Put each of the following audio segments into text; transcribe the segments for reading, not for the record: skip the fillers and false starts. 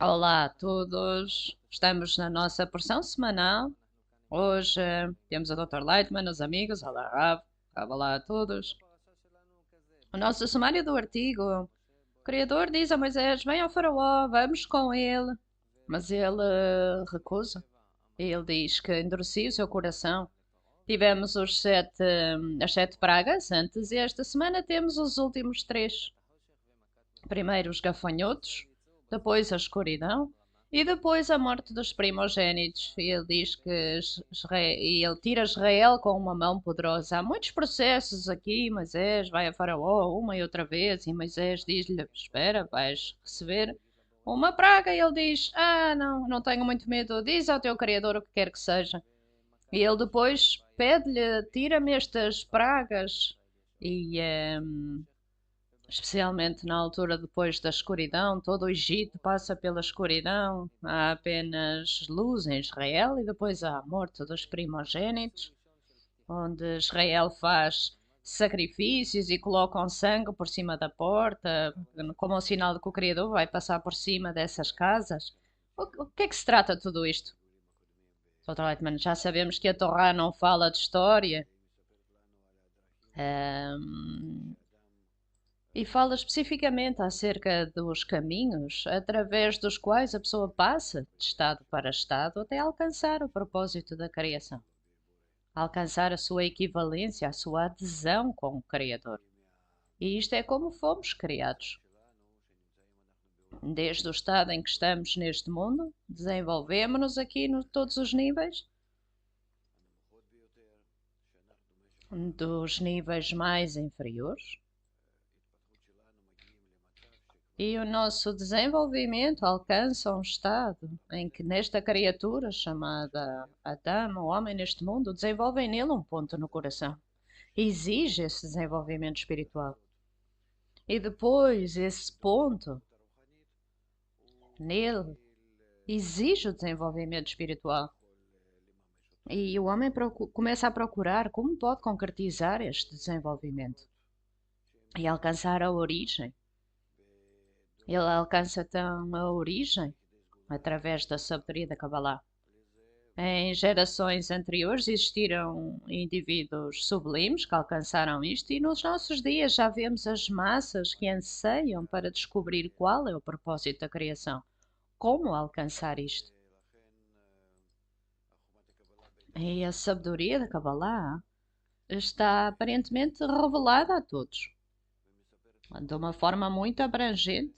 Olá a todos, estamos na nossa porção semanal. Hoje temos o Dr. Lightman, os amigos, olá Rav, olá a todos. O nosso sumário do artigo, o Criador diz a Moisés, vem ao faraó, vamos com ele. Mas ele recusa. Ele diz que endurecia o seu coração. Tivemos as sete pragas antes e esta semana temos os últimos três. Primeiro os gafanhotos, depois a escuridão e depois a morte dos primogênitos. Ele diz que ele tira Israel com uma mão poderosa. Há muitos processos aqui. Moisés vai a Faraó uma e outra vez e Moisés diz-lhe: Espera, vais receber uma praga. E ele diz: Ah, não, não tenho muito medo. Diz ao teu Criador o que quer que seja. E ele depois pede-lhe: Tira-me estas pragas. E especialmente na altura depois da escuridão, todo o Egito passa pela escuridão, há apenas luz em Israel e depois há a morte dos primogênitos, onde Israel faz sacrifícios e colocam sangue por cima da porta, como um sinal de que o Criador vai passar por cima dessas casas. O que é que se trata de tudo isto? Dr. Leitman, já sabemos que a Torá não fala de história. Ahm, E fala especificamente acerca dos caminhos através dos quais a pessoa passa de estado para estado até alcançar o propósito da criação, alcançar a sua equivalência, a sua adesão com o Criador. E isto é como fomos criados. Desde o estado em que estamos neste mundo, desenvolvemos-nos aqui nos todos os níveis, dos níveis mais inferiores, e o nosso desenvolvimento alcança um estado em que nesta criatura chamada Adão, o homem neste mundo, desenvolvem nele um ponto no coração. Exige esse desenvolvimento espiritual. E depois esse ponto nele exige o desenvolvimento espiritual. E o homem começa a procurar como pode concretizar este desenvolvimento e alcançar a origem. Ele alcança então a origem através da sabedoria da Kabbalah. Em gerações anteriores existiram indivíduos sublimes que alcançaram isto, e nos nossos dias já vemos as massas que anseiam para descobrir qual é o propósito da criação, como alcançar isto. E a sabedoria da Kabbalah está aparentemente revelada a todos, de uma forma muito abrangente,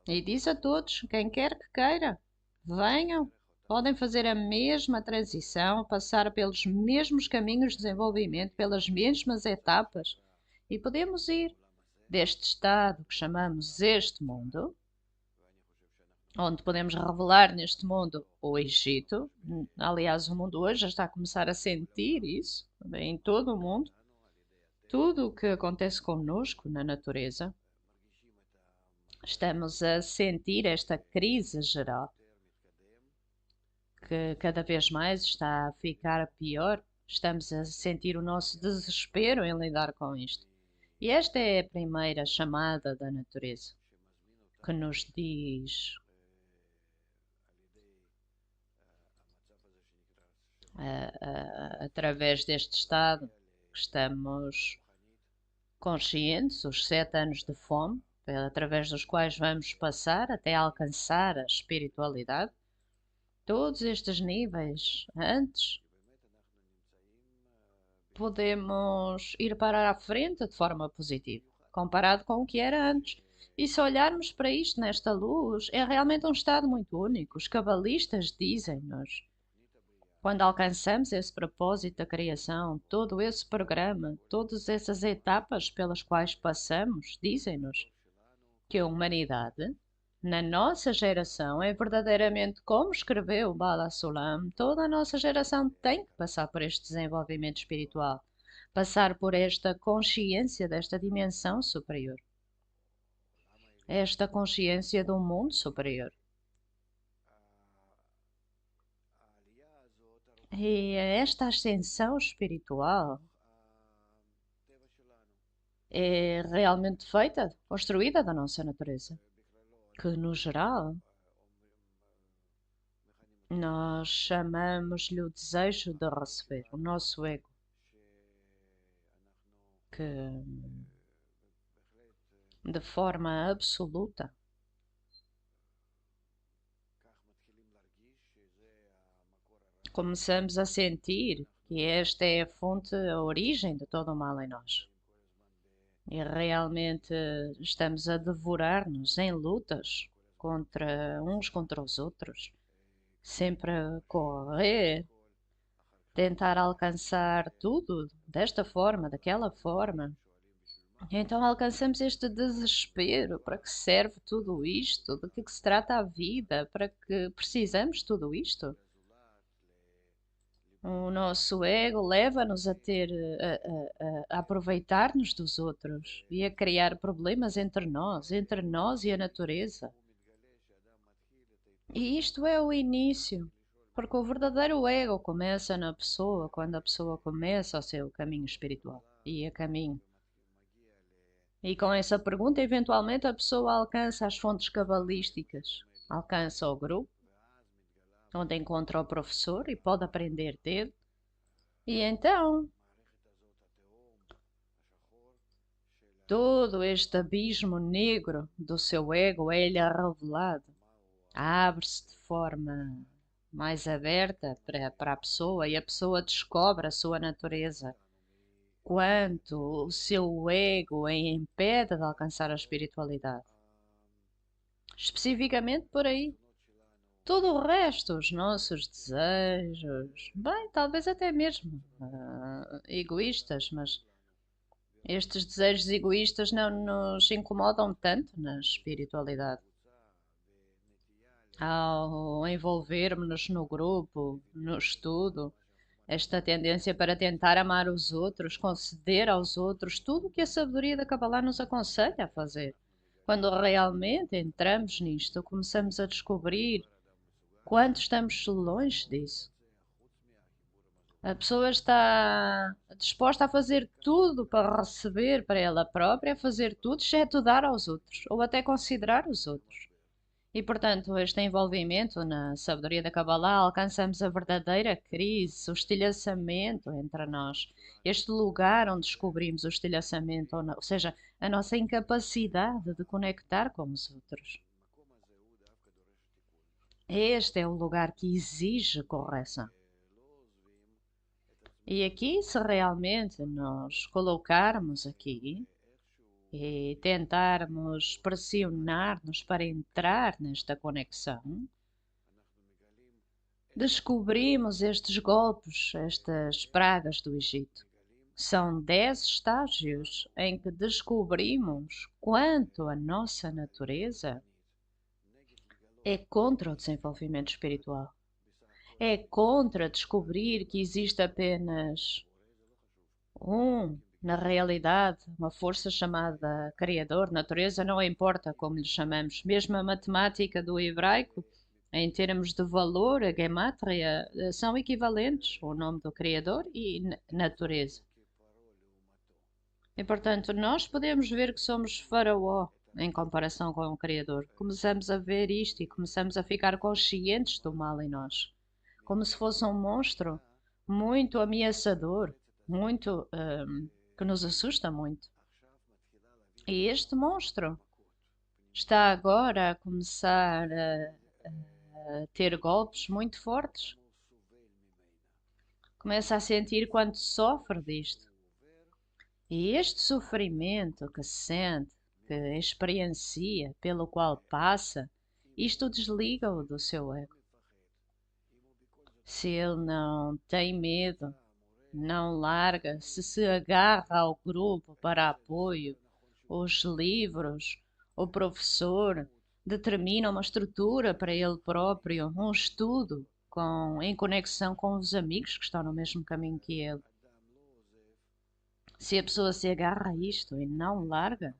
e diz a todos, quem quer que queira, venham, podem fazer a mesma transição, passar pelos mesmos caminhos de desenvolvimento, pelas mesmas etapas, e podemos ir deste estado que chamamos este mundo, onde podemos revelar neste mundo o Egito. Aliás, o mundo hoje já está a começar a sentir isso, em todo o mundo. Tudo o que acontece connosco na natureza, estamos a sentir esta crise geral, que cada vez mais está a ficar pior. Estamos a sentir o nosso desespero em lidar com isto. E esta é a primeira chamada da natureza, que nos diz, através deste estado, que estamos conscientes, os 7 anos de fome, através dos quais vamos passar até alcançar a espiritualidade. Todos estes níveis antes podemos ir parar à frente de forma positiva, comparado com o que era antes. E se olharmos para isto nesta luz, é realmente um estado muito único. Os cabalistas dizem-nos, quando alcançamos esse propósito da criação, todo esse programa, todas essas etapas pelas quais passamos, dizem-nos que a humanidade, na nossa geração, é verdadeiramente como escreveu Bala Sulam, toda a nossa geração tem que passar por este desenvolvimento espiritual, passar por esta consciência desta dimensão superior, esta consciência do mundo superior. E esta ascensão espiritual é realmente feita, construída da nossa natureza, que no geral Nós chamamos-lhe o desejo de receber, o nosso ego, que de forma absoluta começamos a sentir que esta é a fonte, a origem de todo o mal em nós. E realmente estamos a devorar-nos em lutas contra uns contra os outros, sempre a correr, tentar alcançar tudo desta forma, daquela forma. Então alcançamos este desespero. Para que serve tudo isto? De que se trata a vida? Para que precisamos tudo isto? O nosso ego leva-nos a ter, a aproveitar-nos dos outros e a criar problemas entre nós e a natureza. E isto é o início, porque o verdadeiro ego começa na pessoa, quando a pessoa começa o seu caminho espiritual e a caminho. E com essa pergunta, eventualmente a pessoa alcança as fontes cabalísticas, alcança o grupo, onde encontra o professor e pode aprender dele. E então, todo este abismo negro do seu ego é-lhe revelado. Abre-se de forma mais aberta para a pessoa e a pessoa descobre a sua natureza. Quanto o seu ego a impede de alcançar a espiritualidade. Especificamente por aí. Todo o resto, os nossos desejos, bem, talvez até mesmo egoístas, mas estes desejos egoístas não nos incomodam tanto na espiritualidade. Ao envolvermos-nos no grupo, no estudo, esta tendência para tentar amar os outros, conceder aos outros tudo o que a sabedoria da Kabbalah nos aconselha a fazer. Quando realmente entramos nisto, começamos a descobrir quanto estamos longe disso. A pessoa está disposta a fazer tudo para receber para ela própria, a fazer tudo, exceto dar aos outros, ou até considerar os outros. E, portanto, este envolvimento na sabedoria da Kabbalah alcançamos a verdadeira crise, o estilhaçamento entre nós. Este lugar onde descobrimos o estilhaçamento, ou seja, a nossa incapacidade de conectar com os outros. Este é o lugar que exige correção. E aqui, se realmente nos colocarmos aqui e tentarmos pressionar-nos para entrar nesta conexão, descobrimos estes golpes, estas pragas do Egito. São 10 estágios em que descobrimos quanto a nossa natureza é contra o desenvolvimento espiritual. É contra descobrir que existe apenas na realidade, uma força chamada Criador, natureza, não importa como lhe chamamos. Mesmo a matemática do hebraico, em termos de valor, a gemátria, são equivalentes, o nome do Criador e natureza. E, portanto, nós podemos ver que somos faraó em comparação com o Criador. Começamos a ver isto e começamos a ficar conscientes do mal em nós. Como se fosse um monstro muito ameaçador, muito que nos assusta muito. E este monstro está agora a começar a ter golpes muito fortes. Começa a sentir quanto sofre disto. E este sofrimento que sente, que experiencia, pelo qual passa, isto desliga-o do seu ego. Se ele não tem medo, não larga, se agarra ao grupo para apoio, os livros, o professor, determina uma estrutura para ele próprio, um estudo em conexão com os amigos que estão no mesmo caminho que ele. Se a pessoa se agarra a isto e não larga,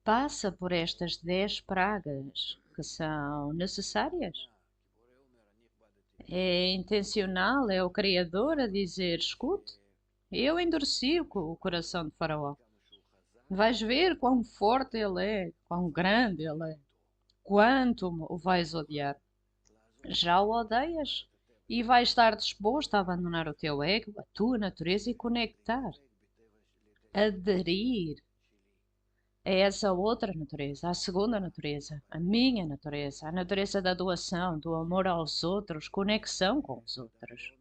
passa por estas 10 pragas que são necessárias. É intencional, é o Criador a dizer: escute, eu endureci o coração de Faraó. Vais ver quão forte ele é, quão grande ele é, quanto o vais odiar. já o odeias. E vais estar disposto a abandonar o teu ego, a tua natureza e conectar, aderir a essa outra natureza, a segunda natureza, a minha natureza, a natureza da doação, do amor aos outros, conexão com os outros.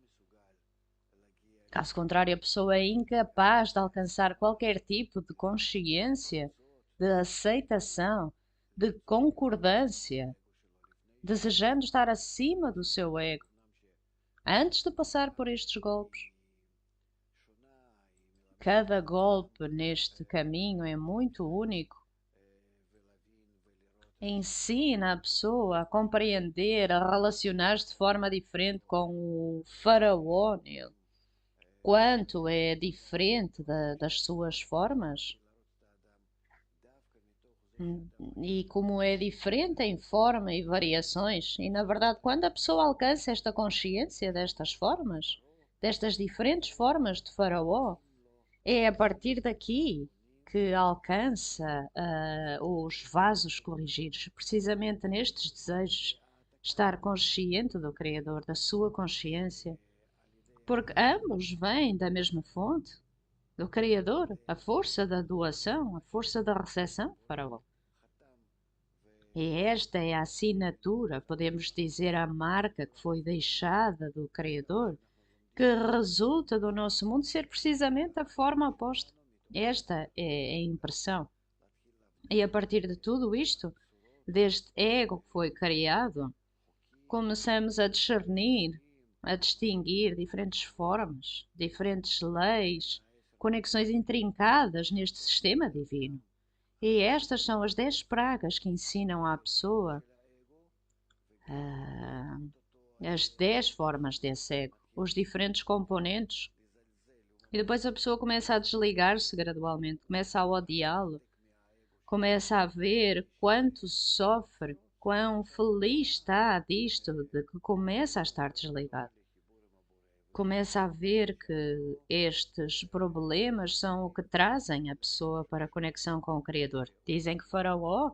Caso contrário, a pessoa é incapaz de alcançar qualquer tipo de consciência, de aceitação, de concordância, desejando estar acima do seu ego, antes de passar por estes golpes. Cada golpe neste caminho é muito único. Ensina a pessoa a compreender, a relacionar-se de forma diferente com o faraó nele. Quanto é diferente das suas formas e como é diferente em forma e variações. E na verdade, quando a pessoa alcança esta consciência destas formas, destas diferentes formas de faraó, é a partir daqui que alcança os vasos corrigidos, precisamente nestes desejos, estar consciente do Criador, da sua consciência, porque ambos vêm da mesma fonte, do Criador, a força da doação, a força da recepção, faraó. E esta é a assinatura, podemos dizer, a marca que foi deixada do Criador, que resulta do nosso mundo ser precisamente a forma oposta. Esta é a impressão. E a partir de tudo isto, deste ego que foi criado, começamos a discernir, a distinguir diferentes formas, diferentes leis, conexões intrincadas neste sistema divino. E estas são as 10 pragas que ensinam à pessoa as 10 formas desse ego, os diferentes componentes. E depois a pessoa começa a desligar-se gradualmente, começa a odiá-lo, começa a ver quanto sofre, quão feliz está disto, de que começa a estar desligado. Começa a ver que estes problemas são o que trazem a pessoa para a conexão com o Criador. Dizem que Faraó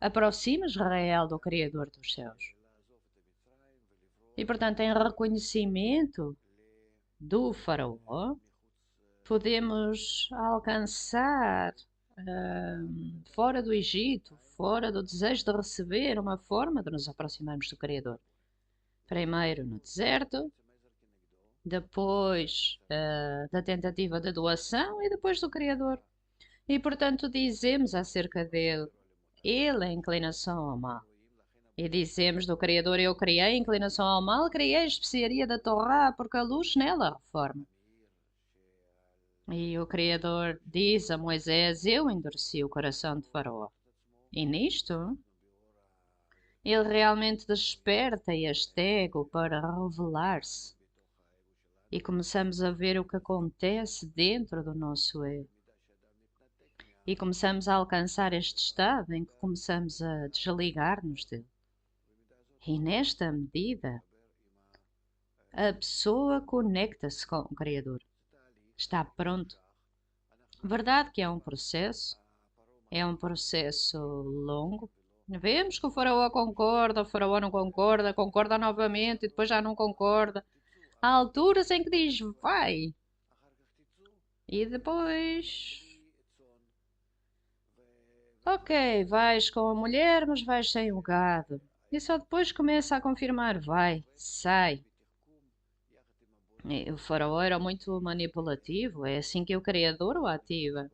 aproxima Israel do Criador dos céus. E, portanto, em reconhecimento do Faraó, podemos alcançar fora do Egito, fora do desejo de receber, uma forma de nos aproximarmos do Criador. Primeiro no deserto, depois da tentativa de doação e depois do Criador. E portanto dizemos acerca dele, ele é a inclinação ao mal. E dizemos do Criador, eu criei a inclinação ao mal, criei a especiaria da Torá, porque a luz nela reforma. E o Criador diz a Moisés, eu endureci o coração de Faraó. E nisto, ele realmente desperta este ego para revelar-se. E começamos a ver o que acontece dentro do nosso ego. E começamos a alcançar este estado em que começamos a desligar-nos dele. E nesta medida, a pessoa conecta-se com o Criador. Está pronto. Verdade que é um processo longo. Vemos que o faraó concorda, o faraó não concorda, concorda novamente e depois já não concorda. Há alturas em que diz vai. E depois. Ok, vais com a mulher, mas vais sem o gado. E só depois começa a confirmar: vai, sai. E o faraó era muito manipulativo, é assim que o Criador o ativa.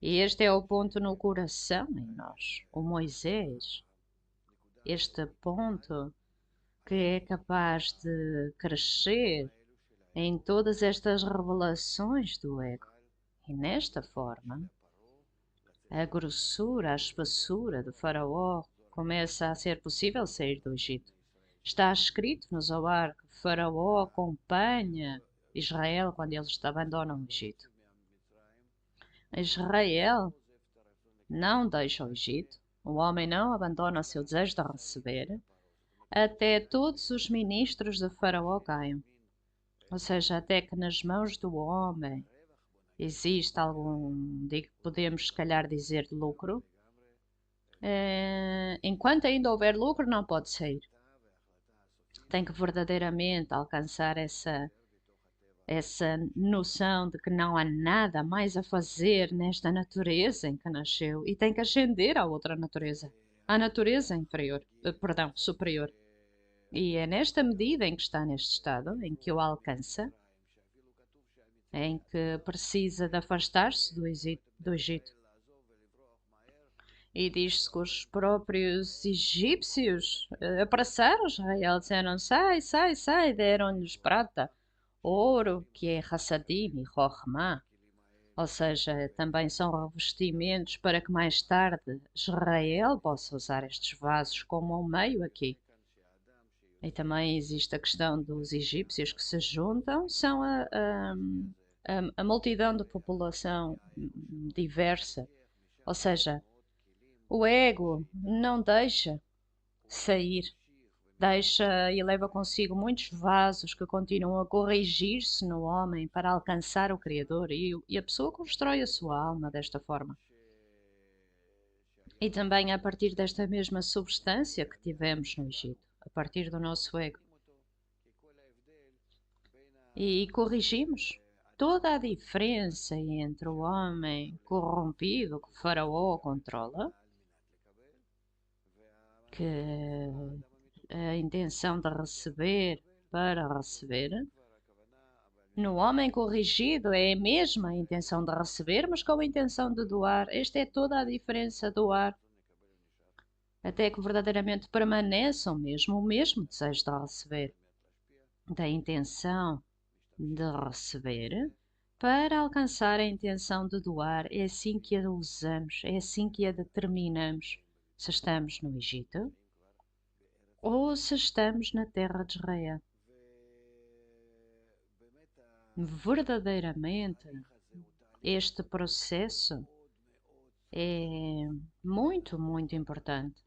E este é o ponto no coração em nós, o Moisés. Este ponto que é capaz de crescer em todas estas revelações do ego. E nesta forma, a grossura, a espessura do faraó começa a ser possível sair do Egito. Está escrito no Zohar que o faraó acompanha Israel quando eles abandonam o Egito. Israel não deixa o Egito, o homem não abandona o seu desejo de receber, até todos os ministros de Faraó caiam. Ou seja, até que nas mãos do homem existe algum, podemos se calhar dizer, lucro. Enquanto ainda houver lucro, não pode sair. tem que verdadeiramente alcançar essa noção de que não há nada mais a fazer nesta natureza em que nasceu e tem que ascender à outra natureza, à natureza inferior, perdão, superior. E é nesta medida em que está neste estado, em que o alcança, em que precisa de afastar-se do Egito. E diz-se que os próprios egípcios apressaram Israel, disseram: sai, sai, sai, deram-lhes prata, ouro, que é Hassadim e Rohmá, ou seja, também são revestimentos para que mais tarde Israel possa usar estes vasos como um meio aqui. E também existe a questão dos egípcios que se juntam, são a multidão de população diversa, ou seja, o ego não deixa sair, deixa e leva consigo muitos vasos que continuam a corrigir-se no homem para alcançar o Criador e a pessoa constrói a sua alma desta forma. E também a partir desta mesma substância que tivemos no Egito, a partir do nosso ego. E corrigimos toda a diferença entre o homem corrompido que o Faraó controla, que a intenção de receber para receber. No homem corrigido é a mesma intenção de receber, mas com a intenção de doar. Esta é toda a diferença do ar. Até que verdadeiramente permaneçam mesmo o mesmo desejo de receber, da intenção de receber, para alcançar a intenção de doar. É assim que a usamos, é assim que a determinamos, se estamos no Egito ou se estamos na terra de Israel. Verdadeiramente, este processo é muito, muito importante.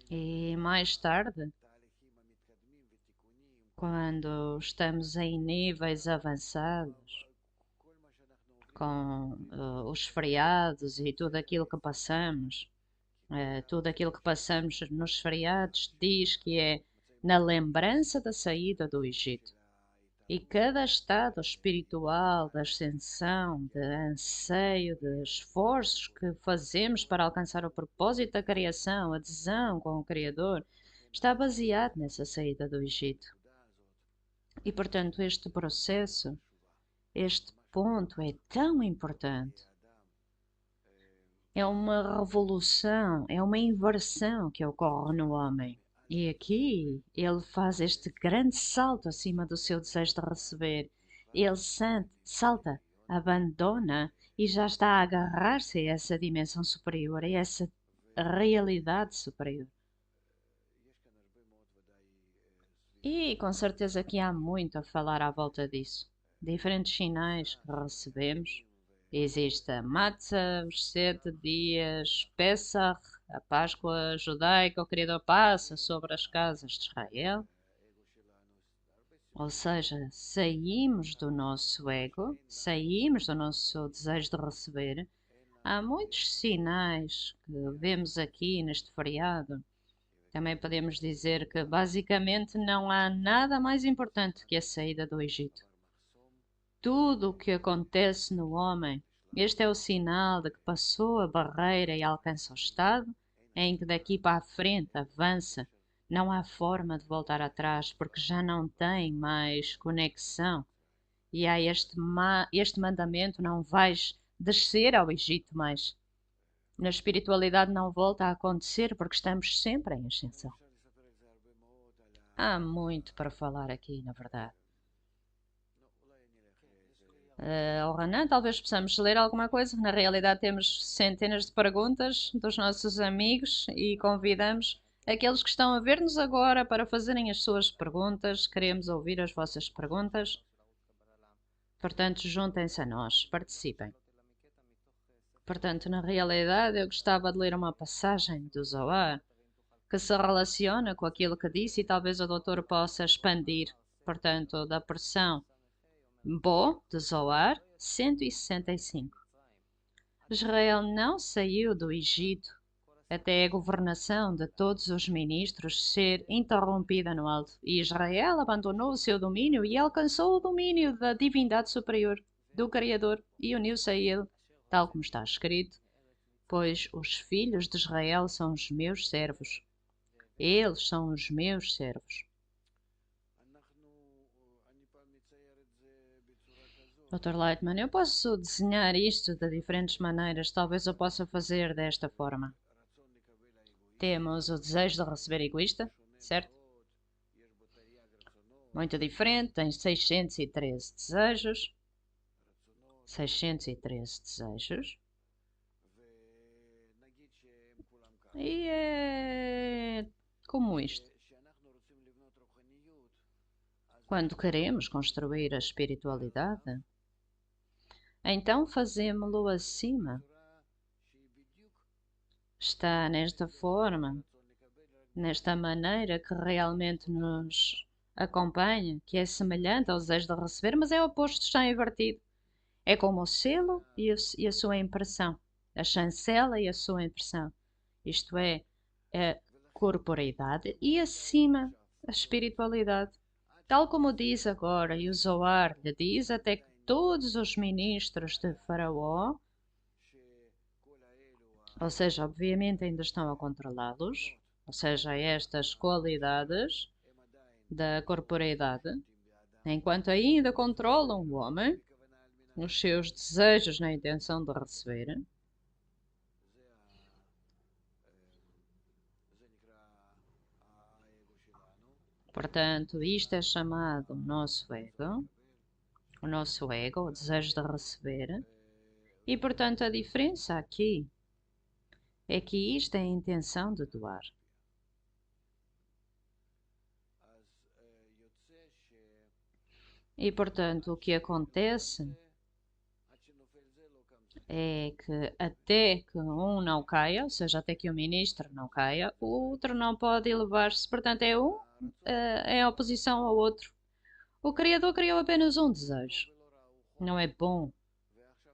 E mais tarde, quando estamos em níveis avançados, com os feriados e tudo aquilo que passamos, tudo aquilo que passamos nos feriados diz que é na lembrança da saída do Egito. E cada estado espiritual de ascensão, de anseio, de esforços que fazemos para alcançar o propósito da criação, a adesão com o Criador, está baseado nessa saída do Egito. E, portanto, este processo, este ponto é tão importante. É uma revolução, é uma inversão que ocorre no homem. E aqui ele faz este grande salto acima do seu desejo de receber. Ele salta, abandona e já está a agarrar-se a essa dimensão superior, a essa realidade superior. E com certeza que há muito a falar à volta disso. Diferentes sinais que recebemos. Existe a Matzah, os 7 dias, Pesach, a Páscoa judaica, o Criador passa sobre as casas de Israel. Ou seja, saímos do nosso ego, saímos do nosso desejo de receber. Há muitos sinais que vemos aqui neste feriado. Também podemos dizer que basicamente não há nada mais importante que a saída do Egito. Tudo o que acontece no homem, este é o sinal de que passou a barreira e alcança o estado em que daqui para a frente avança. Não há forma de voltar atrás porque já não tem mais conexão. E há este mandamento: não vais descer ao Egito mais. Na espiritualidade não volta a acontecer porque estamos sempre em ascensão. Há muito para falar aqui, na verdade. Renan, talvez possamos ler alguma coisa. Na realidade, temos centenas de perguntas dos nossos amigos e convidamos aqueles que estão a ver-nos agora para fazerem as suas perguntas. Queremos ouvir as vossas perguntas. Portanto, juntem-se a nós, participem. Portanto, na realidade, eu gostava de ler uma passagem do Zohar que se relaciona com aquilo que disse e talvez o doutor possa expandir. Portanto, da porção Bo, de Zoar, 165. Israel não saiu do Egito até a governação de todos os ministros ser interrompida no alto. E Israel abandonou o seu domínio e alcançou o domínio da divindade superior, do Criador, e uniu-se a ele, tal como está escrito: pois os filhos de Israel são os meus servos. Eles são os meus servos. Dr. Lightman, eu posso desenhar isto de diferentes maneiras. Talvez eu possa fazer desta forma. Temos o desejo de receber egoísta, certo? Muito diferente, tem 613 desejos. 613 desejos. E é como isto. Quando queremos construir a espiritualidade, então fazemos-lo acima. Está nesta forma, nesta maneira que realmente nos acompanha, que é semelhante ao desejo de receber, mas é o oposto, está invertido. É como o selo e a sua impressão, a chancela e a sua impressão. Isto é, a corporeidade e acima a espiritualidade. Tal como diz agora, e o Zohar lhe diz, até que todos os ministros de Faraó, ou seja, obviamente ainda estão a controlá-los, ou seja, estas qualidades da corporeidade, enquanto ainda controlam o homem, os seus desejos na intenção de receber. Portanto, isto é chamado o nosso ego, o desejo de receber. E, portanto, a diferença aqui é que isto é a intenção de doar. E, portanto, o que acontece é que até que um não caia, ou seja, até que o ministro não caia, o outro não pode elevar-se. Portanto, é em oposição ao outro. O Criador criou apenas um desejo. Não é bom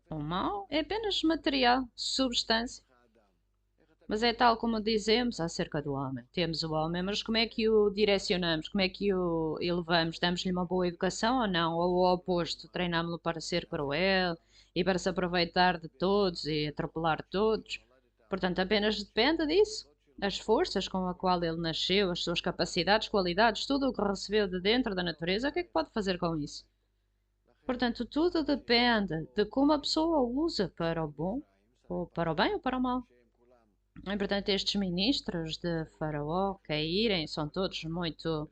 ou mau, é apenas material, substância. Mas é tal como dizemos acerca do homem. Temos o homem, mas como é que o direcionamos? Como é que o elevamos? Damos-lhe uma boa educação ou não? Ou o oposto, treinamos-lo para ser cruel e para se aproveitar de todos e atropelar todos? Portanto, apenas depende disso. As forças com a qual ele nasceu, as suas capacidades, qualidades, tudo o que recebeu de dentro da natureza, o que é que pode fazer com isso? Portanto, tudo depende de como a pessoa o usa para o bom, ou para o bem ou para o mal. E, portanto, estes ministros de Faraó caírem são todos muito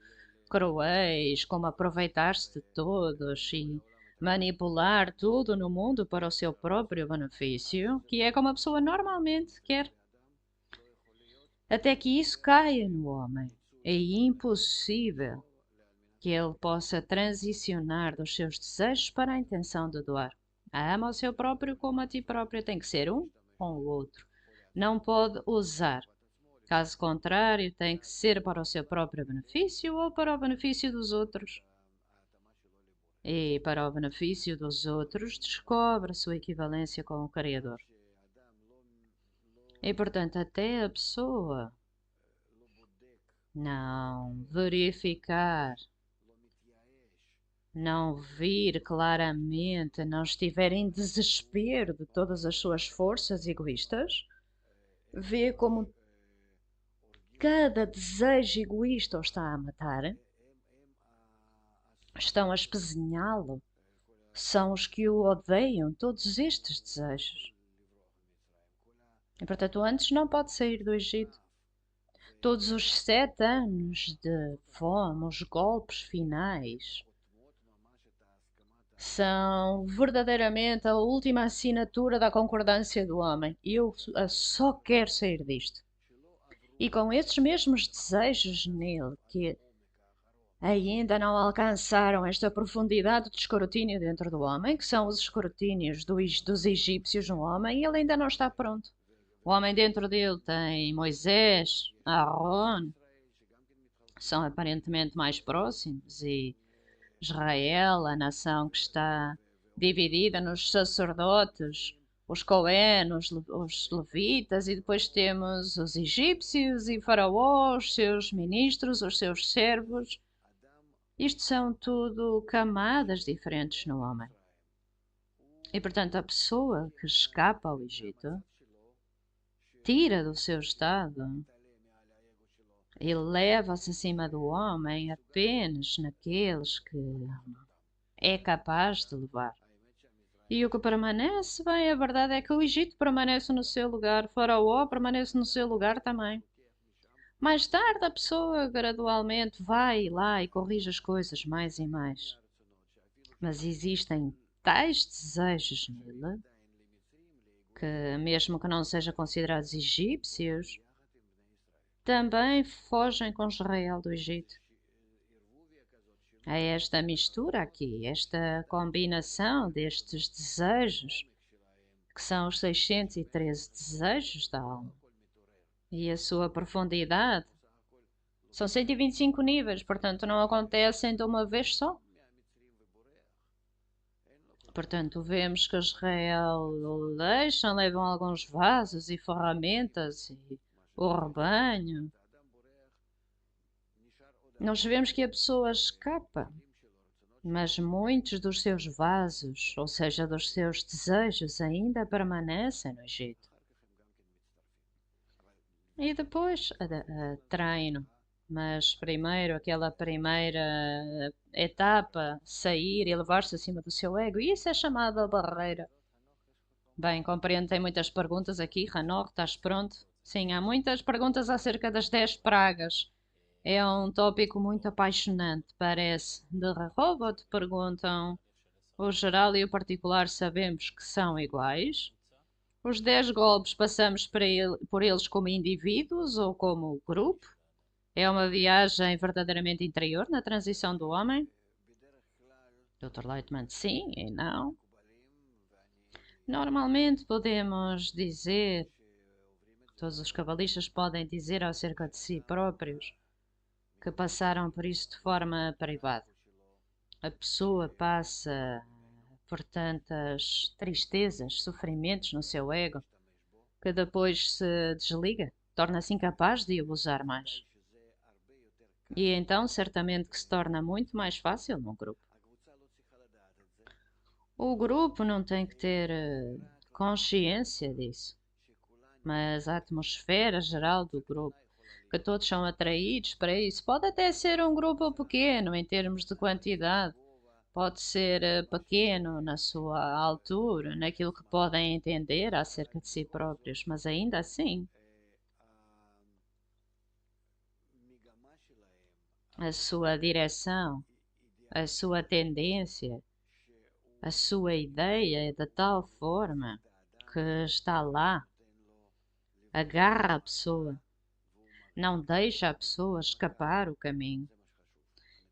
cruéis, como aproveitar-se de todos e manipular tudo no mundo para o seu próprio benefício, que é como a pessoa normalmente quer. Até que isso caia no homem. É impossível que ele possa transicionar dos seus desejos para a intenção de doar. Ama o seu próprio como a ti próprio. Tem que ser um ou o outro. Não pode usar. Caso contrário, tem que ser para o seu próprio benefício ou para o benefício dos outros. E para o benefício dos outros, descobre a sua equivalência com o Criador. E, portanto, até a pessoa não verificar, não vir claramente, não estiver em desespero de todas as suas forças egoístas, vê como cada desejo egoísta o está a matar, estão a espezinhá-lo, são os que o odeiam, todos estes desejos. E, portanto, antes não pode sair do Egito. Todos os 7 anos de fome, os golpes finais, são verdadeiramente a última assinatura da concordância do homem. Eu só quero sair disto. E com esses mesmos desejos nele, que ainda não alcançaram esta profundidade de escrutínio dentro do homem, que são os escrutínios dos egípcios no homem, e ele ainda não está pronto. O homem dentro dele tem Moisés, Aaron, são aparentemente mais próximos, e Israel, a nação que está dividida nos sacerdotes, os Cohen, os levitas, e depois temos os egípcios e faraós, os seus ministros, os seus servos. Isto são tudo camadas diferentes no homem. E portanto, a pessoa que escapa ao Egito tira do seu estado e leva-se acima do homem apenas naqueles que é capaz de levar. E o que permanece, bem, a verdade é que o Egito permanece no seu lugar, Faraó permanece no seu lugar também. Mais tarde a pessoa gradualmente vai lá e corrige as coisas mais e mais. Mas existem tais desejos nele que, mesmo que não sejam considerados egípcios, também fogem com Israel do Egito. É esta mistura aqui, esta combinação destes desejos, que são os 613 desejos da alma, e a sua profundidade. São 125 níveis, portanto não acontecem de uma vez só. Portanto, vemos que Israel o deixam, levam alguns vasos e ferramentas e o rebanho. Nós vemos que a pessoa escapa, mas muitos dos seus vasos, ou seja, dos seus desejos, ainda permanecem no Egito. E depois treino. Mas primeiro, aquela primeira etapa, sair e levar-se acima do seu ego, isso é chamado a barreira. Bem, compreendo, tem muitas perguntas aqui. Ranor, estás pronto? Sim, há muitas perguntas acerca das 10 pragas. É um tópico muito apaixonante, parece. De Rehoboth perguntam: o geral e o particular sabemos que são iguais? Os 10 golpes passamos por eles como indivíduos ou como grupo? É uma viagem verdadeiramente interior na transição do homem? Dr. Lightman, sim e não. Normalmente podemos dizer, todos os cabalistas podem dizer acerca de si próprios, que passaram por isso de forma privada. A pessoa passa por tantas tristezas, sofrimentos no seu ego, que depois se desliga, torna-se incapaz de o usar mais. E então, certamente que se torna muito mais fácil no grupo. O grupo não tem que ter consciência disso, mas a atmosfera geral do grupo, que todos são atraídos para isso, pode até ser um grupo pequeno em termos de quantidade, pode ser pequeno na sua altura, naquilo que podem entender acerca de si próprios, mas ainda assim, a sua direção, a sua tendência, a sua ideia é de tal forma que está lá, agarra a pessoa, não deixa a pessoa escapar o caminho.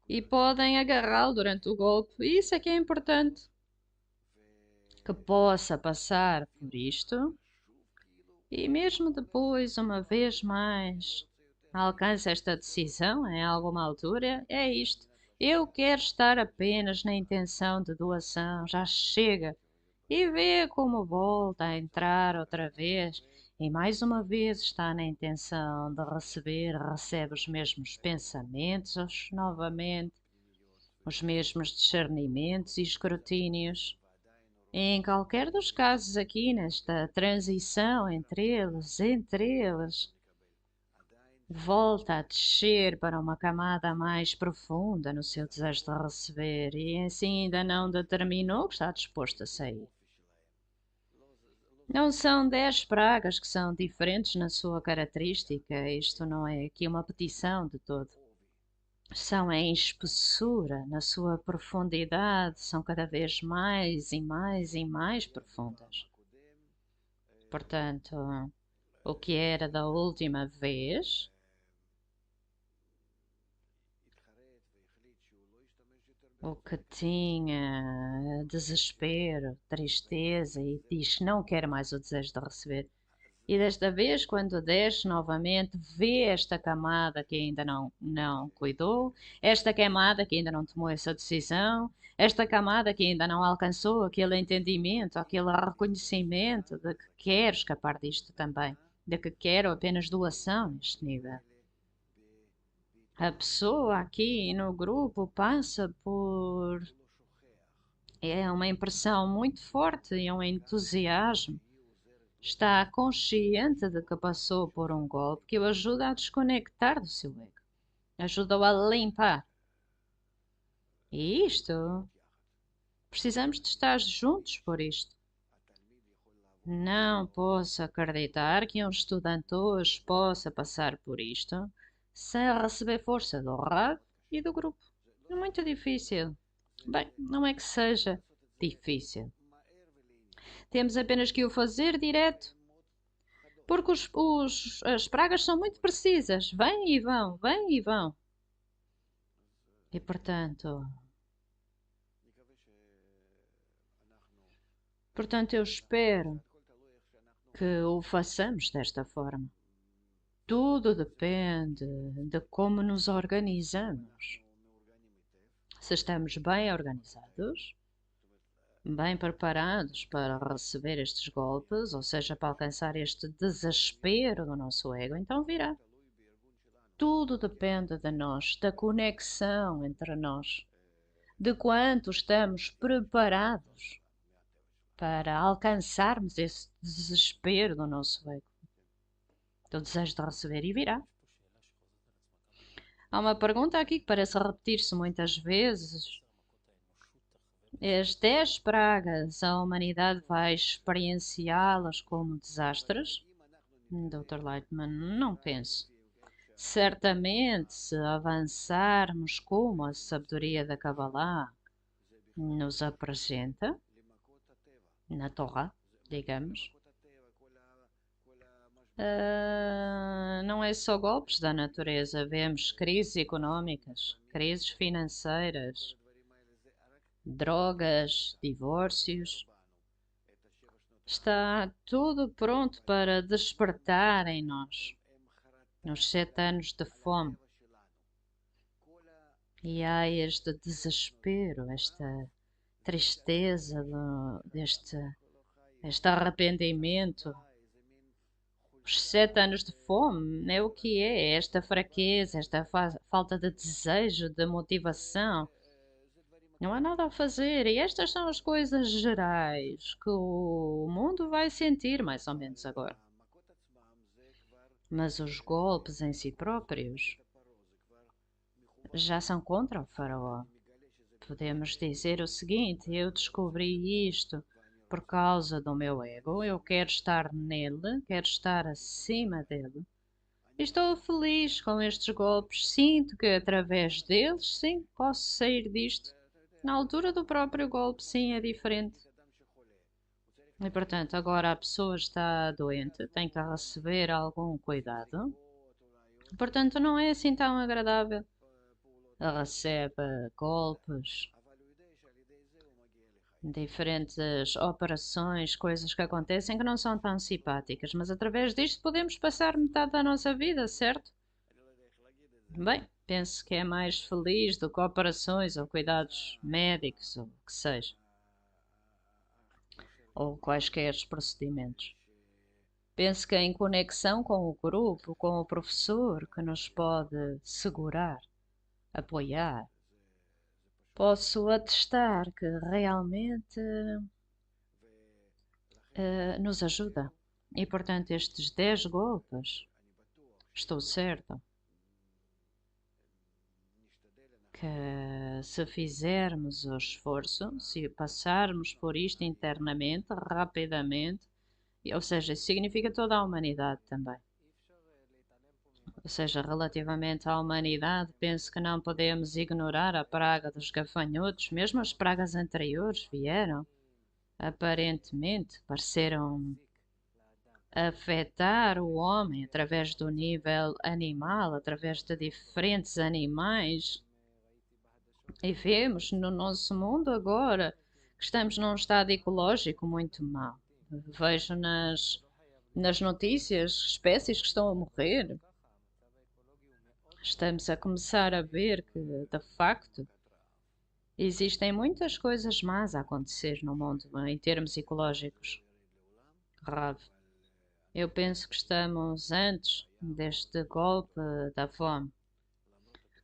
E podem agarrá-lo durante o golpe. E isso é que é importante. Que possa passar por isto e mesmo depois, uma vez mais, alcance esta decisão em alguma altura, é isto. Eu quero estar apenas na intenção de doação, já chega. E vê como volta a entrar outra vez. E mais uma vez está na intenção de receber, recebe os mesmos pensamentos novamente, os mesmos discernimentos e escrutínios. Em qualquer dos casos aqui, nesta transição entre eles, volta a descer para uma camada mais profunda no seu desejo de receber e assim ainda não determinou que está disposto a sair. Não são 10 pragas que são diferentes na sua característica, isto não é aqui uma petição de todo. São em espessura, na sua profundidade, são cada vez mais e mais e mais profundas. Portanto, o que era da última vez o que tinha desespero, tristeza e diz que não quer mais o desejo de receber, E desta vez, quando desce novamente, vê esta camada que ainda não cuidou, esta camada que ainda não tomou essa decisão, esta camada que ainda não alcançou aquele entendimento, aquele reconhecimento de que quer escapar disto também, de que quer apenas doação neste nível. A pessoa aqui no grupo passa por. É uma impressão muito forte e um entusiasmo. Está consciente de que passou por um golpe que o ajuda a desconectar do seu ego, ajuda-o a limpar. E isto, precisamos de estar juntos por isto. Não posso acreditar que um estudante hoje possa passar por isto sem receber força do Rav e do grupo. É muito difícil. Bem, não é que seja difícil. Temos apenas que o fazer direto, porque as pragas são muito precisas. Vêm e vão, vêm e vão. E portanto eu espero que o façamos desta forma. Tudo depende de como nos organizamos. Se estamos bem organizados, bem preparados para receber estes golpes, ou seja, para alcançar este desespero do nosso ego, então virá. Tudo depende de nós, da conexão entre nós, de quanto estamos preparados para alcançarmos esse desespero do nosso ego, do desejo de receber, e virá. Há uma pergunta aqui que parece repetir-se muitas vezes. As 10 pragas, a humanidade vai experienciá-las como desastres? Dr. Lightman, não penso. Certamente, se avançarmos como a sabedoria da Kabbalah nos apresenta, na Torá, digamos, não é só golpes da natureza, vemos crises económicas, crises financeiras, drogas, divórcios. Está tudo pronto para despertar em nós, nos 7 anos de fome. E há este desespero, esta tristeza, este arrependimento. Os 7 anos de fome é o que é esta fraqueza, esta falta de desejo, de motivação. Não há nada a fazer, e estas são as coisas gerais que o mundo vai sentir mais ou menos agora. Mas os golpes em si próprios já são contra o faraó. Podemos dizer o seguinte: eu descobri isto por causa do meu ego, eu quero estar nele, quero estar acima dele. Estou feliz com estes golpes, sinto que através deles, sim, posso sair disto. Na altura do próprio golpe, sim, é diferente. E portanto, agora a pessoa está doente, tem que receber algum cuidado. Portanto, não é assim tão agradável. Recebe golpes, diferentes operações, coisas que acontecem que não são tão simpáticas, mas através disto podemos passar metade da nossa vida, certo? Bem, penso que é mais feliz do que operações ou cuidados médicos ou o que seja, ou quaisquer procedimentos. Penso que em conexão com o grupo, com o professor que nos pode segurar, apoiar, posso atestar que realmente nos ajuda. E portanto, estes 10 golpes, estou certa que se fizermos o esforço, se passarmos por isto internamente, rapidamente, ou seja, isso significa toda a humanidade também. Ou seja, relativamente à humanidade, penso que não podemos ignorar a praga dos gafanhotos, mesmo as pragas anteriores vieram, aparentemente, pareceram afetar o homem através do nível animal, através de diferentes animais. E vemos no nosso mundo agora que estamos num estado ecológico muito mau. Vejo nas notícias, espécies que estão a morrer. Estamos a começar a ver que, de facto, existem muitas coisas más a acontecer no mundo, em termos ecológicos. Rav, eu penso que estamos antes deste golpe da fome,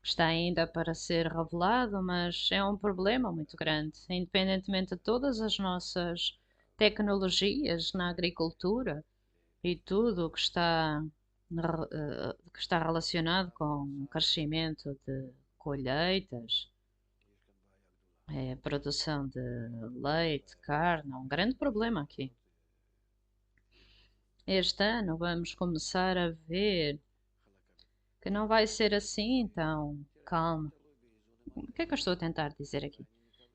que está ainda para ser revelado, mas é um problema muito grande, independentemente de todas as nossas tecnologias na agricultura e tudo o que está relacionado com o crescimento de colheitas, produção de leite, carne, é um grande problema aqui. Este ano vamos começar a ver que não vai ser assim tão calmo. O que é que eu estou a tentar dizer aqui?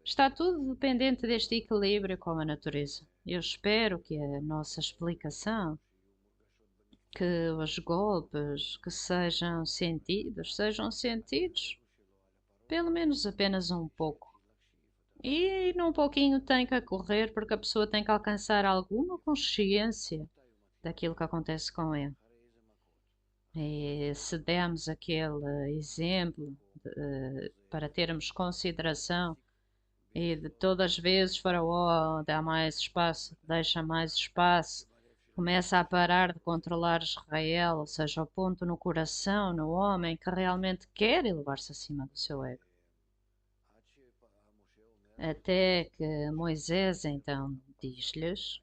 Está tudo dependente deste equilíbrio com a natureza. Eu espero que a nossa explicação, que os golpes que sejam sentidos, pelo menos apenas um pouco. E num pouquinho tem que ocorrer porque a pessoa tem que alcançar alguma consciência daquilo que acontece com ele. E se demos aquele exemplo para termos consideração e de todas as vezes Faraó dá mais espaço, deixa mais espaço, começa a parar de controlar Israel, ou seja, ao ponto no coração, no homem que realmente quer elevar-se acima do seu ego. Até que Moisés então diz-lhes: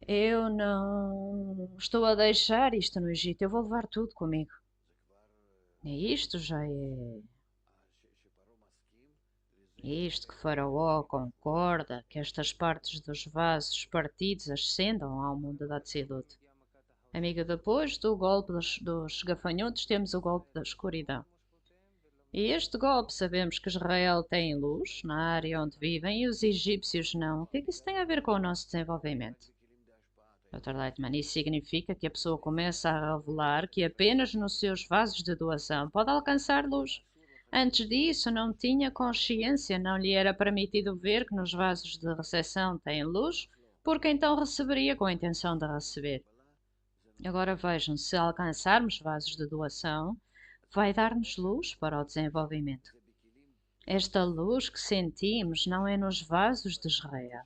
eu não estou a deixar isto no Egito, eu vou levar tudo comigo. E isto já é. Isto que Faraó concorda que estas partes dos vasos partidos ascendam ao mundo da Atzilut. Amiga, depois do golpe dos gafanhotos, temos o golpe da escuridão. E este golpe sabemos que Israel tem luz na área onde vivem e os egípcios não. O que é que isso tem a ver com o nosso desenvolvimento? Dr. Lightman, isso significa que a pessoa começa a revelar que apenas nos seus vasos de doação pode alcançar luz. Antes disso, não tinha consciência, não lhe era permitido ver que nos vasos de recepção tem luz, porque então receberia com a intenção de receber. Agora vejam, se alcançarmos vasos de doação, vai dar-nos luz para o desenvolvimento. Esta luz que sentimos não é nos vasos de Israel,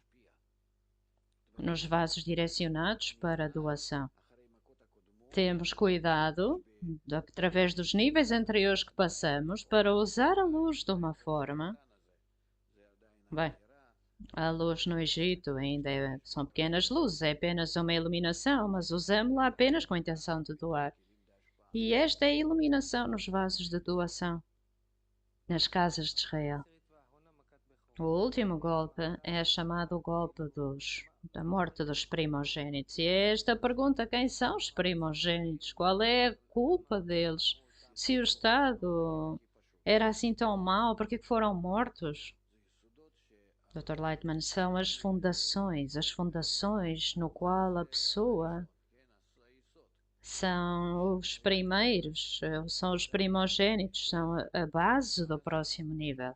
nos vasos direcionados para a doação. Temos cuidado, através dos níveis anteriores que passamos, para usar a luz de uma forma. Bem, a luz no Egito ainda são pequenas luzes, é apenas uma iluminação, mas usamos-la apenas com a intenção de doar. E esta é a iluminação nos vasos de doação, nas casas de Israel. O último golpe é chamado o golpe da morte dos primogênitos. E é esta pergunta: quem são os primogênitos? Qual é a culpa deles? Se o Estado era assim tão mau, por que foram mortos? Dr. Lightman, são as fundações no qual a pessoa são os primeiros, são os primogênitos, são a base do próximo nível.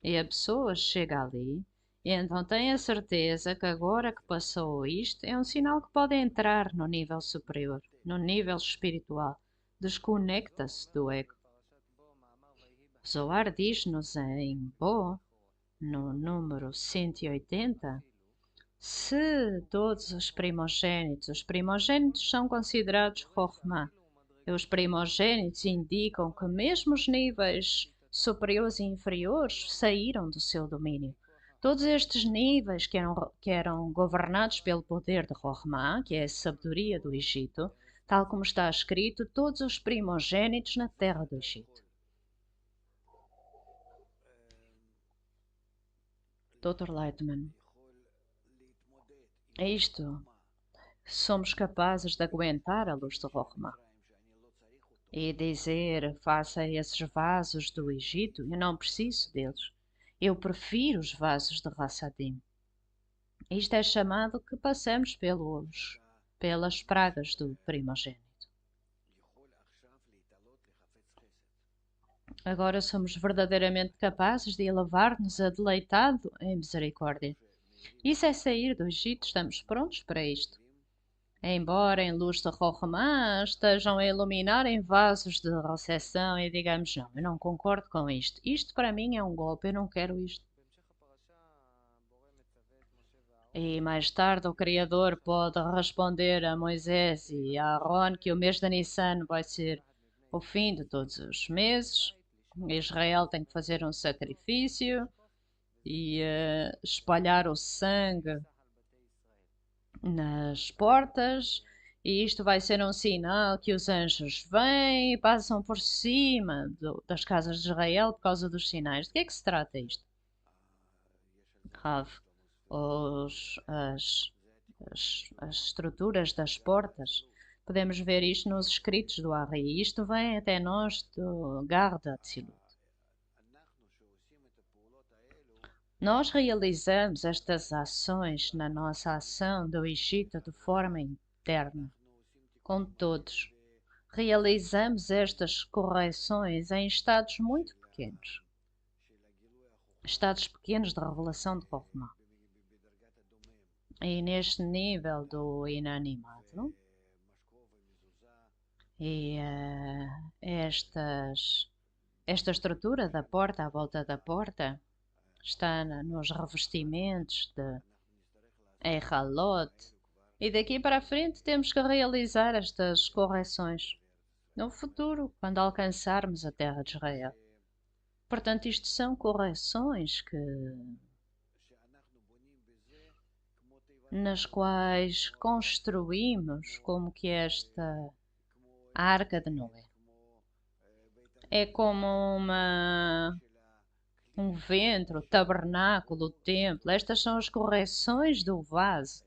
E a pessoa chega ali e então tem a certeza que agora que passou isto é um sinal que pode entrar no nível superior, no nível espiritual. Desconecta-se do ego. Zohar diz-nos em Bo, no número 180, se todos os primogênitos são considerados Chokhmah, e os primogênitos indicam que mesmo os níveis superiores e inferiores saíram do seu domínio. Todos estes níveis que eram governados pelo poder de Chokhmah, que é a sabedoria do Egito, tal como está escrito, todos os primogênitos na terra do Egito. Dr. Lightman, é isto. Somos capazes de aguentar a luz de Chokhmah e dizer, faça esses vasos do Egito, eu não preciso deles. Eu prefiro os vasos de Hassadim. Isto é chamado que passamos pelas pragas do primogênito. Agora somos verdadeiramente capazes de elevar-nos a deleitado em misericórdia. Isso é sair do Egito, estamos prontos para isto. Embora em luz de Rohmá estejam a iluminar em vasos de recepção e digamos, não, eu não concordo com isto. Isto para mim é um golpe, eu não quero isto. E mais tarde o Criador pode responder a Moisés e a Aaron que o mês de Nissan vai ser o fim de todos os meses. Israel tem que fazer um sacrifício e espalhar o sangue nas portas. E isto vai ser um sinal que os anjos vêm e passam por cima das casas de Israel por causa dos sinais. De que é que se trata isto? Rav, as estruturas das portas. Podemos ver isto nos escritos do Ari. Isto vem até nós do Garda Tzilut. Nós realizamos estas ações na nossa ação do Egito de forma interna, com todos. Realizamos estas correções em estados muito pequenos. Estados pequenos de revelação de Rohmá. E neste nível do inanimado, e esta estrutura da porta, à volta da porta, está nos revestimentos de Eichalot, e daqui para a frente temos que realizar estas correções no futuro, quando alcançarmos a terra de Israel. Portanto, isto são correções nas quais construímos como que esta Arca de Noé. É como um ventre, o tabernáculo, o templo. Estas são as correções do vaso,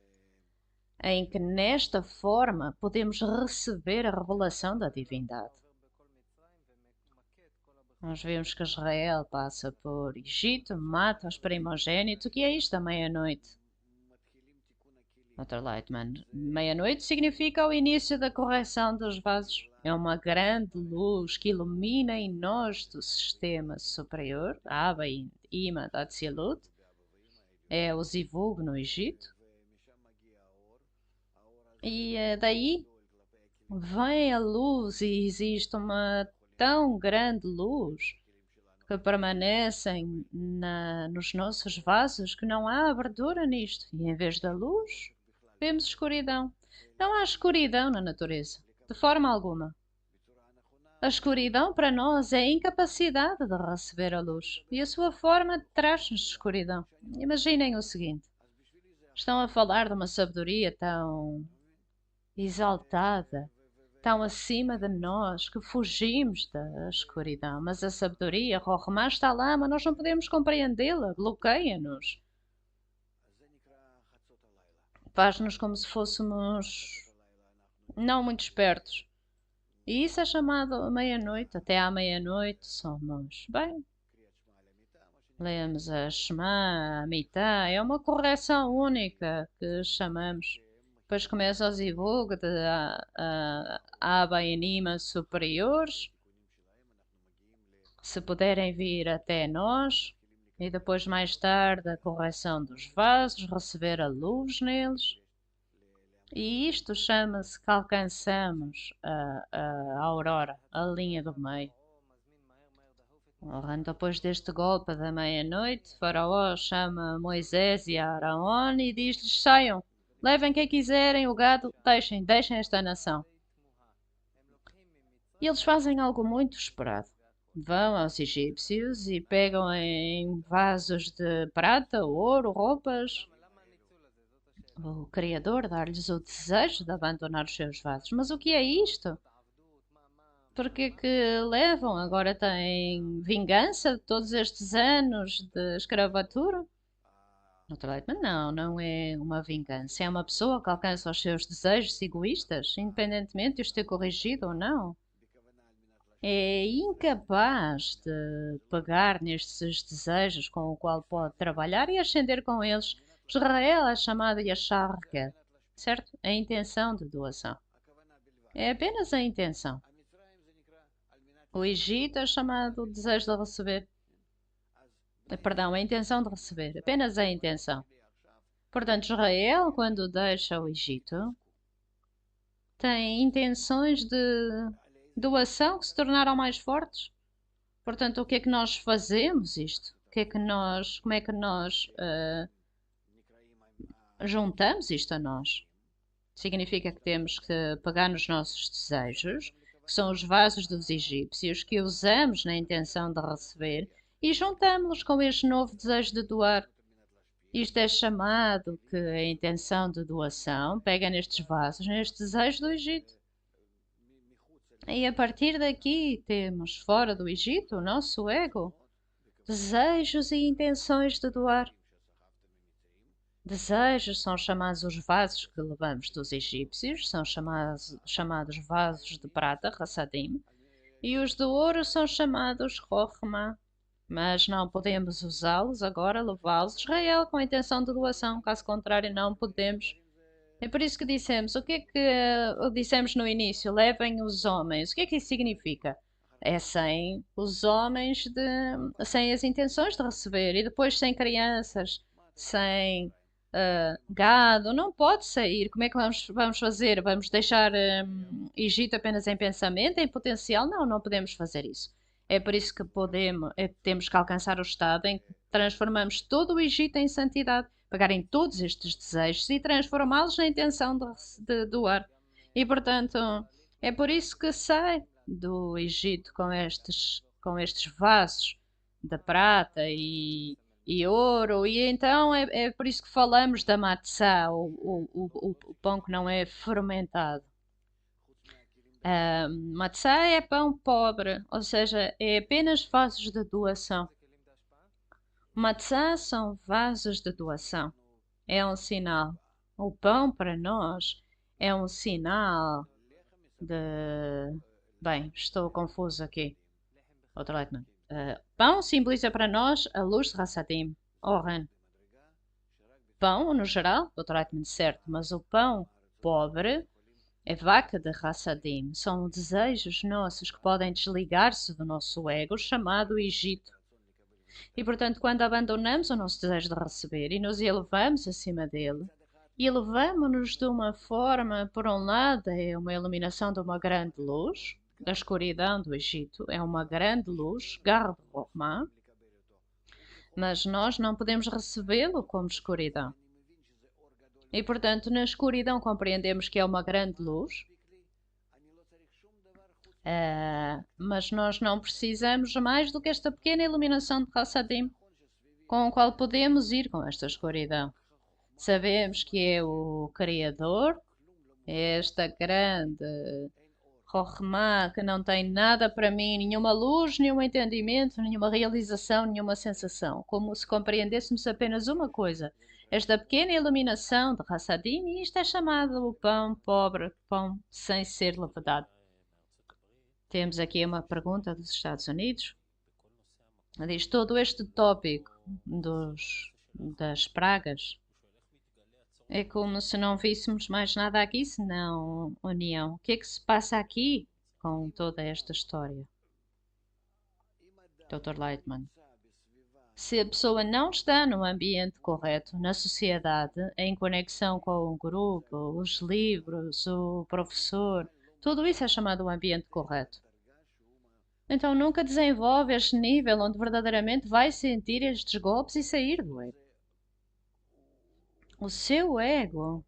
em que nesta forma podemos receber a revelação da divindade. Nós vemos que Israel passa por Egito, mata os primogênitos. O que é isto à meia-noite? Dr. Lightman, meia-noite significa o início da correção dos vasos. É uma grande luz que ilumina em nós do sistema superior, Abba e Ima da Tzilut. É o Zivug no Egito. E daí vem a luz e existe uma tão grande luz que permanecem nos nossos vasos que não há abertura nisto. E em vez da luz, vemos escuridão. Não há escuridão na natureza, de forma alguma. A escuridão para nós é a incapacidade de receber a luz. E a sua forma traz-nos escuridão. Imaginem o seguinte. Estão a falar de uma sabedoria tão exaltada, tão acima de nós, que fugimos da escuridão. Mas a sabedoria, Rohmá, está lá, mas nós não podemos compreendê-la, bloqueia-nos. Faz-nos como se fôssemos não muito espertos. E isso é chamado meia-noite. Até à meia-noite somos, bem, lemos a Shema, a Mitá, é uma correção única que chamamos. Depois começa o Zivug de Abba e Nima superiores, se puderem vir até nós. E depois mais tarde a correção dos vasos, receber a luz neles. E isto chama-se que alcançamos a aurora, a linha do meio. Depois deste golpe da meia-noite, Faraó chama Moisés e Araón e diz-lhes: saiam, levem quem quiserem, o gado, deixem esta nação. E eles fazem algo muito esperado. Vão aos egípcios e pegam em vasos de prata, ouro, roupas. O Criador dá-lhes o desejo de abandonar os seus vasos. Mas o que é isto? Porque que levam? Agora têm vingança de todos estes anos de escravatura? Naturalmente, não é uma vingança. É uma pessoa que alcança os seus desejos egoístas, independentemente de os ter corrigido ou não. É incapaz de pegar nestes desejos com o qual pode trabalhar e ascender com eles. Israel é chamada Yashar Ket, certo? A intenção de doação. É apenas a intenção. O Egito é chamado desejo de receber. Perdão, a intenção de receber. Apenas a intenção. Portanto, Israel, quando deixa o Egito, tem intenções de doação que se tornaram mais fortes. Portanto, o que é que nós fazemos isto? Como é que nós juntamos isto a nós? Significa que temos que pegar nos nossos desejos, que são os vasos dos egípcios, que usamos na intenção de receber, e juntamos-los com este novo desejo de doar. Isto é chamado que a intenção de doação pega nestes vasos, neste desejo do Egito. E a partir daqui temos, fora do Egito, o nosso ego, desejos e intenções de doar. Desejos são chamados os vasos que levamos dos egípcios, são chamados vasos de prata, Hassadim, e os de ouro são chamados Rochma, mas não podemos usá-los agora, levá-los a Israel com a intenção de doação, caso contrário não podemos. É por isso que dissemos, o que é que dissemos no início? Levem os homens. O que é que isso significa? É sem os homens, sem as intenções de receber, e depois sem crianças, sem gado, não pode sair. Como é que vamos fazer? Vamos deixar Egito apenas em pensamento, em potencial? Não, não podemos fazer isso. É por isso que temos que alcançar o estado em que transformamos todo o Egito em santidade, pegarem todos estes desejos e transformá-los na intenção de doar. E portanto, é por isso que sai do Egito com estes vasos de prata e ouro, e então é por isso que falamos da matzá, o pão que não é fermentado. Matzá é pão pobre, ou seja, é apenas vasos de doação. Matzá são vasos de doação. É um sinal. O pão para nós é um sinal de. Bem, estou confuso aqui. Outro Leitman. Pão simboliza para nós a luz de Hassadim, Oran. Pão, no geral, Dr. Leitman, certo, mas o pão pobre é vaca de Hassadim. São desejos nossos que podem desligar-se do nosso ego, chamado Egito. E, portanto, quando abandonamos o nosso desejo de receber e nos elevamos acima dele, e elevamos-nos de uma forma, por um lado, é uma iluminação de uma grande luz, da escuridão do Egito, é uma grande luz, Gar Rohma, mas nós não podemos recebê-lo como escuridão. E, portanto, na escuridão compreendemos que é uma grande luz, mas nós não precisamos mais do que esta pequena iluminação de Hassadim, com a qual podemos ir com esta escuridão. Sabemos que é o Criador, é esta grande Rohma que não tem nada para mim, nenhuma luz, nenhum entendimento, nenhuma realização, nenhuma sensação. Como se compreendêssemos apenas uma coisa, esta pequena iluminação de Hassadim, e isto é chamado o pão pobre, pão sem ser levedado. Temos aqui uma pergunta dos Estados Unidos. Diz todo este tópico das pragas. É como se não víssemos mais nada aqui senão união. O que é que se passa aqui com toda esta história? Dr. Lightman. Se a pessoa não está no ambiente correto, na sociedade, em conexão com o grupo, os livros, o professor, tudo isso é chamado o ambiente correto. Então nunca desenvolve este nível onde verdadeiramente vai sentir estes golpes e sair do ego. O seu ego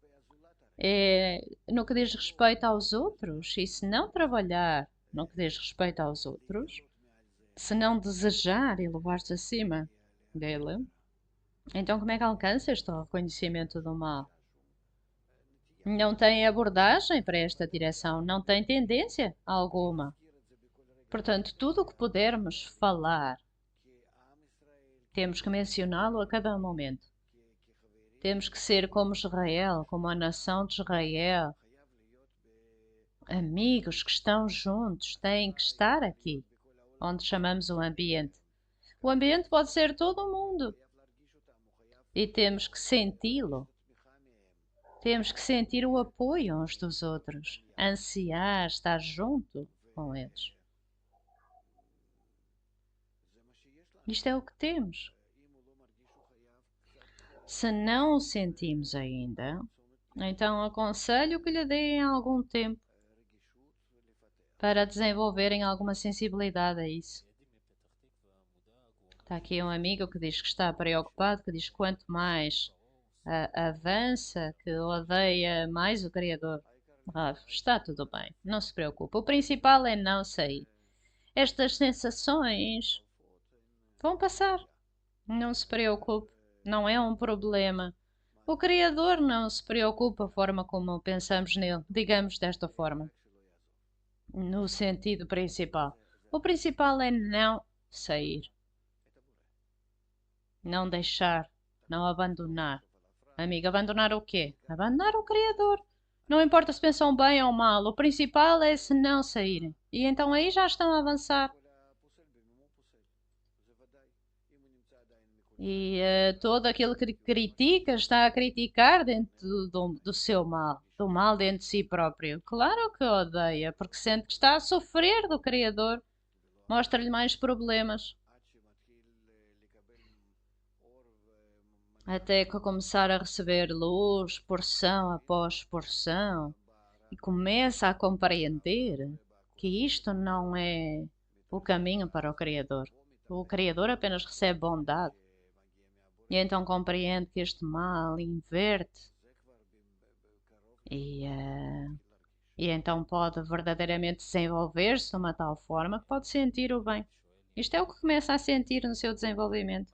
no que diz respeito aos outros, e se não trabalhar no que diz respeito aos outros, se não desejar elevar-se acima dele, então como é que alcança este reconhecimento do mal? Não tem abordagem para esta direção, não tem tendência alguma. Portanto, tudo o que pudermos falar, temos que mencioná-lo a cada momento. Temos que ser como Israel, como a nação de Israel. Amigos que estão juntos têm que estar aqui, onde chamamos o ambiente. O ambiente pode ser todo o mundo. E temos que senti-lo. Temos que sentir o apoio uns dos outros, ansiar estar junto com eles. Isto é o que temos. Se não o sentimos ainda, então aconselho que lhe deem algum tempo para desenvolverem alguma sensibilidade a isso. Está aqui um amigo que diz que está preocupado, que diz que quanto mais avança, que odeia mais o Criador. Está tudo bem, não se preocupe. O principal é não sair. Estas sensações vão passar. Não se preocupe, não é um problema. O Criador não se preocupa a forma como pensamos nele, digamos desta forma, no sentido principal. O principal é não sair, não deixar, não abandonar. Amiga, abandonar o quê? Abandonar o Criador. Não importa se pensam bem ou mal, o principal é se não saírem. E então aí já estão a avançar. E todo aquele que critica está a criticar dentro do seu mal, do mal dentro de si próprio. Claro que odeia, porque sente que está a sofrer do Criador. Mostra-lhe mais problemas. Até que começar a receber luz, porção após porção, e começa a compreender que isto não é o caminho para o Criador. O Criador apenas recebe bondade. E então compreende que este mal inverte e, e então pode verdadeiramente desenvolver-se de uma tal forma que pode sentir o bem. Isto é o que começa a sentir no seu desenvolvimento.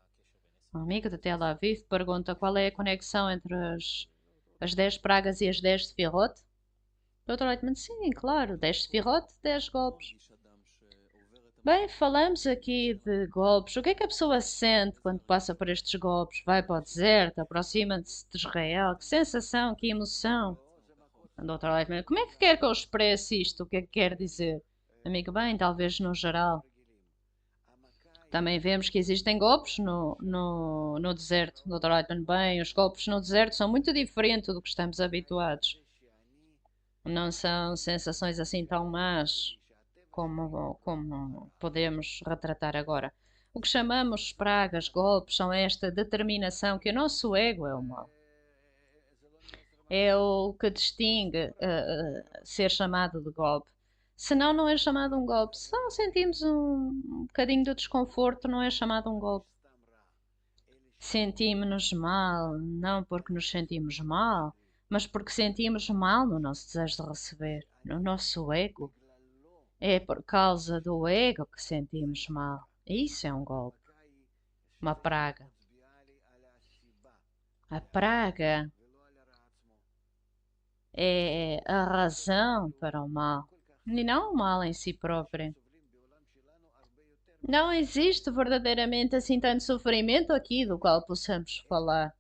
Um amigo de Tel Aviv pergunta qual é a conexão entre as 10 pragas e as 10 sefirot. Dr. Leitman, sim, claro, 10 sefirot, 10 golpes. Bem, falamos aqui de golpes. O que é que a pessoa sente quando passa por estes golpes? Vai para o deserto, aproxima-se de Israel. Que sensação, que emoção. Dr. Leitman, como é que quer que eu expresse isto? O que é que quer dizer? Amigo, bem, talvez no geral. Também vemos que existem golpes no deserto. Dr. Leitman, bem, os golpes no deserto são muito diferentes do que estamos habituados. Não são sensações assim tão más como podemos retratar agora. O que chamamos pragas, golpes, são esta determinação que o nosso ego é o mal. É o que distingue ser chamado de golpe. Senão não é chamado um golpe. Se não sentimos um bocadinho de desconforto, não é chamado um golpe. Sentimos-nos mal, não porque nos sentimos mal, mas porque sentimos mal no nosso desejo de receber, no nosso ego. É por causa do ego que sentimos mal. Isso é um golpe, uma praga. A praga é a razão para o mal, e não o mal em si próprio. Não existe verdadeiramente assim tanto sofrimento aqui do qual possamos falar.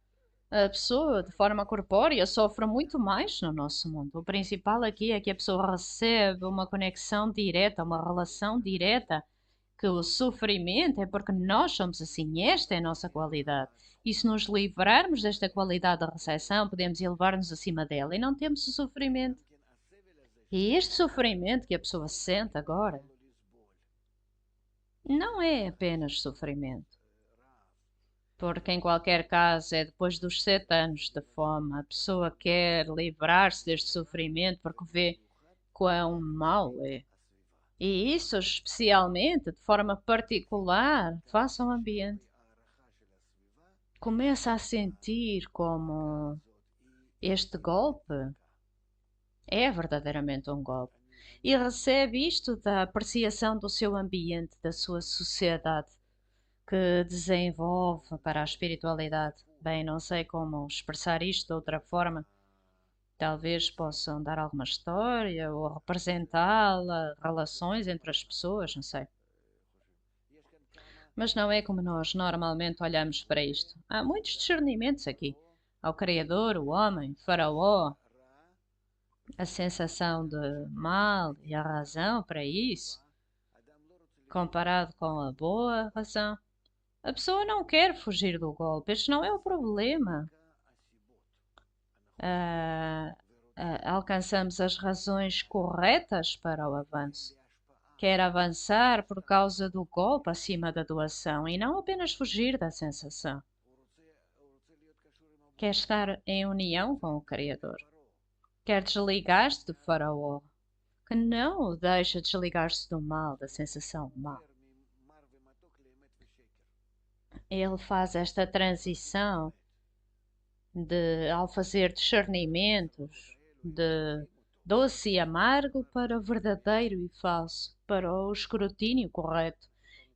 A pessoa, de forma corpórea, sofre muito mais no nosso mundo. O principal aqui é que a pessoa recebe uma conexão direta, uma relação direta, que o sofrimento é porque nós somos assim, esta é a nossa qualidade. E se nos livrarmos desta qualidade de recepção, podemos elevar-nos acima dela e não temos o sofrimento. E este sofrimento que a pessoa sente agora não é apenas sofrimento. Porque em qualquer caso é depois dos 7 anos de fome, a pessoa quer livrar-se deste sofrimento porque vê quão mau é. E isso especialmente, de forma particular, face ao ambiente. Começa a sentir como este golpe é verdadeiramente um golpe. E recebe isto da apreciação do seu ambiente, da sua sociedade, que desenvolve para a espiritualidade. Bem, não sei como expressar isto de outra forma. Talvez possam dar alguma história ou representá-la, relações entre as pessoas, não sei. Mas não é como nós normalmente olhamos para isto. Há muitos discernimentos aqui. Ao Criador, o homem, o Faraó, a sensação de mal e a razão para isso, comparado com a boa razão. A pessoa não quer fugir do golpe, este não é o problema. Ah, alcançamos as razões corretas para o avanço. Quer avançar por causa do golpe acima da doação e não apenas fugir da sensação. Quer estar em união com o Criador. Quer desligar-se de Faraó, que não o deixa desligar-se do mal, da sensação má. Ele faz esta transição ao fazer discernimentos de doce e amargo para verdadeiro e falso, para o escrutínio correto.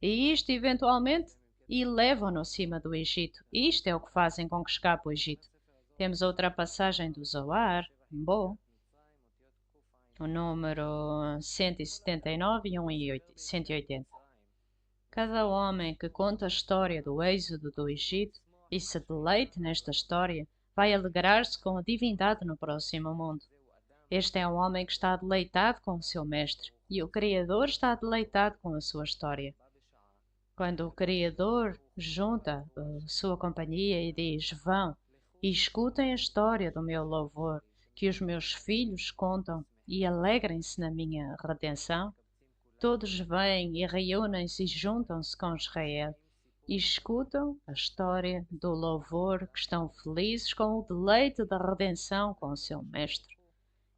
E isto, eventualmente, eleva-no acima do Egito. Isto é o que fazem com que escape o Egito. Temos outra passagem do Zohar, bom, o número 179 e 180. Cada homem que conta a história do êxodo do Egito e se deleite nesta história vai alegrar-se com a divindade no próximo mundo. Este é um homem que está deleitado com o seu mestre e o Criador está deleitado com a sua história. Quando o Criador junta a sua companhia e diz: vão e escutem a história do meu louvor que os meus filhos contam e alegrem-se na minha redenção, todos vêm e reúnem-se e juntam-se com Israel e escutam a história do louvor, que estão felizes com o deleite da redenção com o seu mestre.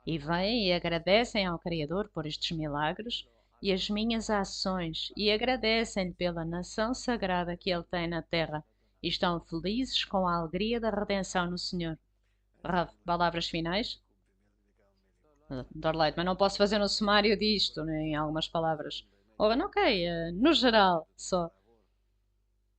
E vêm e agradecem ao Criador por estes milagres e as minhas ações e agradecem-lhe pela nação sagrada que ele tem na terra e estão felizes com a alegria da redenção no Senhor. Rav, palavras finais? Dorlight, mas não posso fazer um sumário disto, né, em algumas palavras. Ok, no geral, só.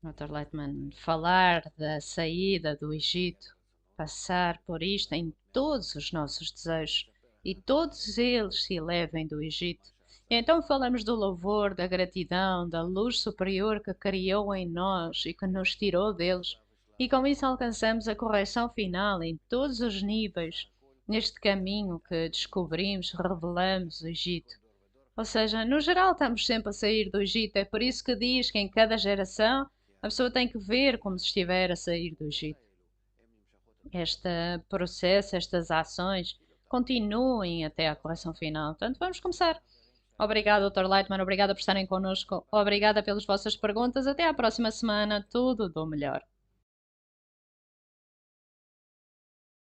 Dr. Lightman, falar da saída do Egito, passar por isto em todos os nossos desejos, e todos eles se elevem do Egito. E então falamos do louvor, da gratidão, da luz superior que criou em nós e que nos tirou deles, e com isso alcançamos a correção final em todos os níveis, neste caminho que descobrimos, revelamos o Egito. Ou seja, no geral estamos sempre a sair do Egito, é por isso que diz que em cada geração a pessoa tem que ver como se estiver a sair do Egito. Este processo, estas ações, continuem até à correção final. Portanto, vamos começar. Obrigada, Dr. Lightman. Obrigada por estarem connosco. Obrigada pelas vossas perguntas. Até à próxima semana. Tudo do melhor.